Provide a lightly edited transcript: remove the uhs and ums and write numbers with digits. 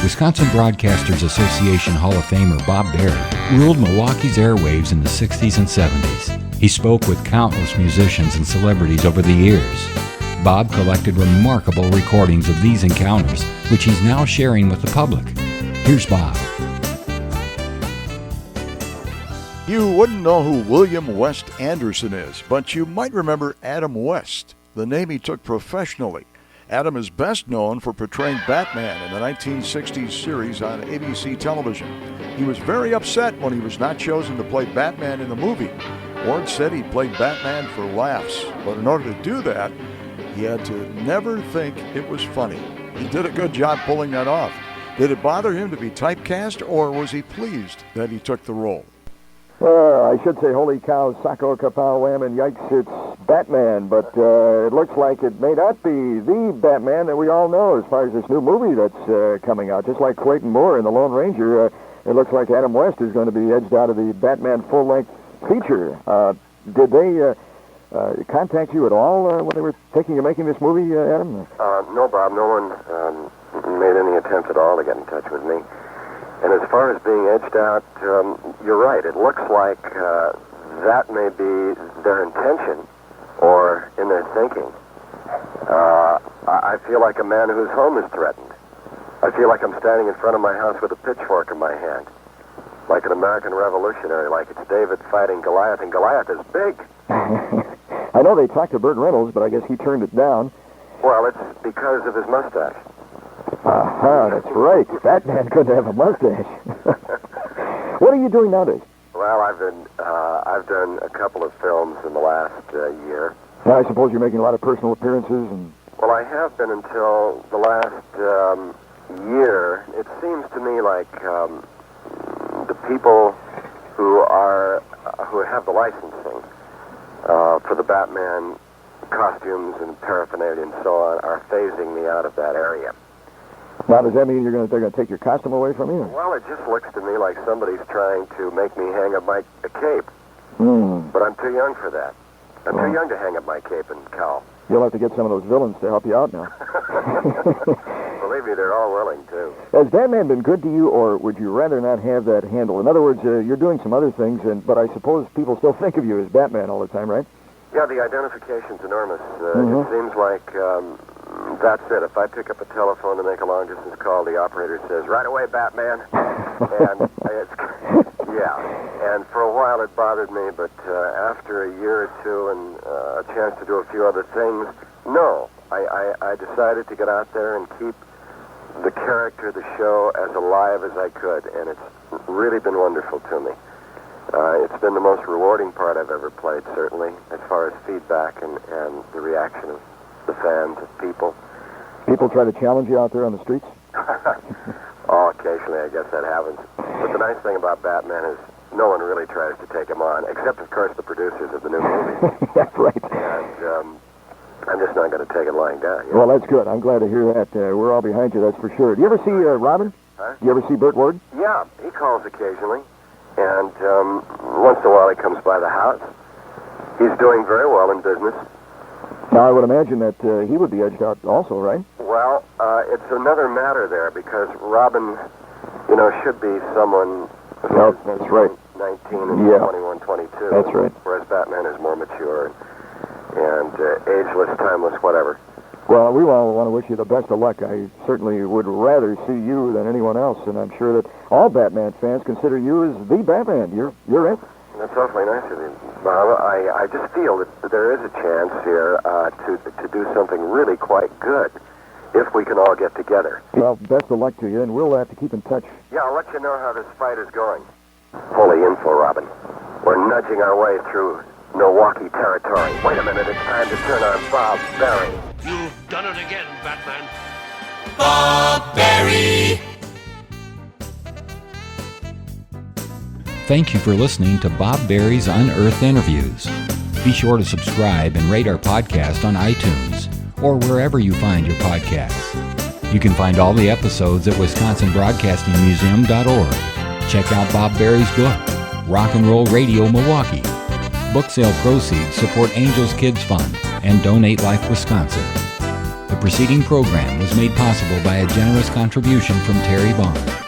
Wisconsin Broadcasters Association Hall of Famer Bob Berry ruled Milwaukee's airwaves in the 60s and 70s. He spoke with countless musicians and celebrities over the years. Bob collected remarkable recordings of these encounters, which he's now sharing with the public. Here's Bob. You wouldn't know who William West Anderson is, but you might remember Adam West, the name he took professionally. Adam is best known for portraying Batman in the 1960s series on ABC television. He was very upset when he was not chosen to play Batman in the movie. Ward said he played Batman for laughs, but in order to do that, he had to never think it was funny. He did a good job pulling that off. Did it bother him to be typecast, or was he pleased that he took the role? I should say, holy cow, sacco, kapow, wham, and yikes, it's Batman, but it looks like it may not be the Batman that we all know as far as this new movie that's coming out. Just like Clayton Moore in The Lone Ranger, it looks like Adam West is going to be edged out of the Batman full-length feature. Did they contact you at all when they were thinking of making this movie, Adam? No, Bob, no one made any attempt at all to get in touch with me. And as far as being edged out, you're right. It looks like that may be their intention or in their thinking. I feel like a man whose home is threatened. I feel like I'm standing in front of my house with a pitchfork in my hand, like an American revolutionary, like it's David fighting Goliath, and Goliath is big. I know they talked to Burt Reynolds, but I guess he turned it down. Well, it's because of his mustache. That's right. Batman couldn't have a mustache. What are you doing nowadays? Well, I've done a couple of films in the last year. I suppose you're making a lot of personal appearances and... Well, I have been until the last year. It seems to me like the people who have the licensing for the Batman costumes and paraphernalia and so on are phasing me out of that area. Now, does that mean they're going to take your costume away from you? Well, it just looks to me like somebody's trying to make me hang up my cape. But I'm too young for that. I'm too young to hang up my cape and cowl. You'll have to get some of those villains to help you out now. Believe me, they're all willing, too. Has Batman been good to you, or would you rather not have that handle? In other words, you're doing some other things, but I suppose people still think of you as Batman all the time, right? Yeah, the identification's enormous. It seems like that's it. If I pick up a telephone to make a long-distance call, the operator says, "Right away, Batman." And and for a while it bothered me, but after a year or two and a chance to do a few other things, no. I decided to get out there and keep the character, the show, as alive as I could, and it's really been wonderful to me. It's been the most rewarding part I've ever played, certainly, as far as feedback and the reaction of the fans, of people. People try to challenge you out there on the streets? Oh, occasionally, I guess that happens. But the nice thing about Batman is no one really tries to take him on, except, of course, the producers of the new movie. That's right. And I'm just not going to take it lying down. You know? Well, that's good. I'm glad to hear that. We're all behind you, that's for sure. Do you ever see Robin? Huh? Do you ever see Burt Ward? Yeah, he calls occasionally. And once in a while he comes by the house. He's doing very well in business. Now, I would imagine that he would be edged out also, right? Well, it's another matter there because Robin, should be someone who's that's right. 19 and 21, 22. That's right. Whereas Batman is more mature and ageless, timeless, whatever. Well, we all want to wish you the best of luck. I certainly would rather see you than anyone else, and I'm sure that all Batman fans consider you as the Batman. You're it. That's awfully nice of you, Bob. I just feel that there is a chance here to do something really quite good if we can all get together. Well, best of luck to you, and we'll have to keep in touch. Yeah, I'll let you know how this fight is going. Fully info, Robin. We're nudging our way through Milwaukee territory. Wait a minute, it's time to turn on Bob Berry. You've done it again, Batman. Bob Berry. Thank you for listening to Bob Berry's Unearthed Interviews. Be sure to subscribe and rate our podcast on iTunes or wherever you find your podcasts. You can find all the episodes at wisconsinbroadcastingmuseum.org. Check out Bob Berry's book, Rock and Roll Radio Milwaukee. Book sale proceeds support Angels Kids Fund and Donate Life Wisconsin. The preceding program was made possible by a generous contribution from Terry Bond.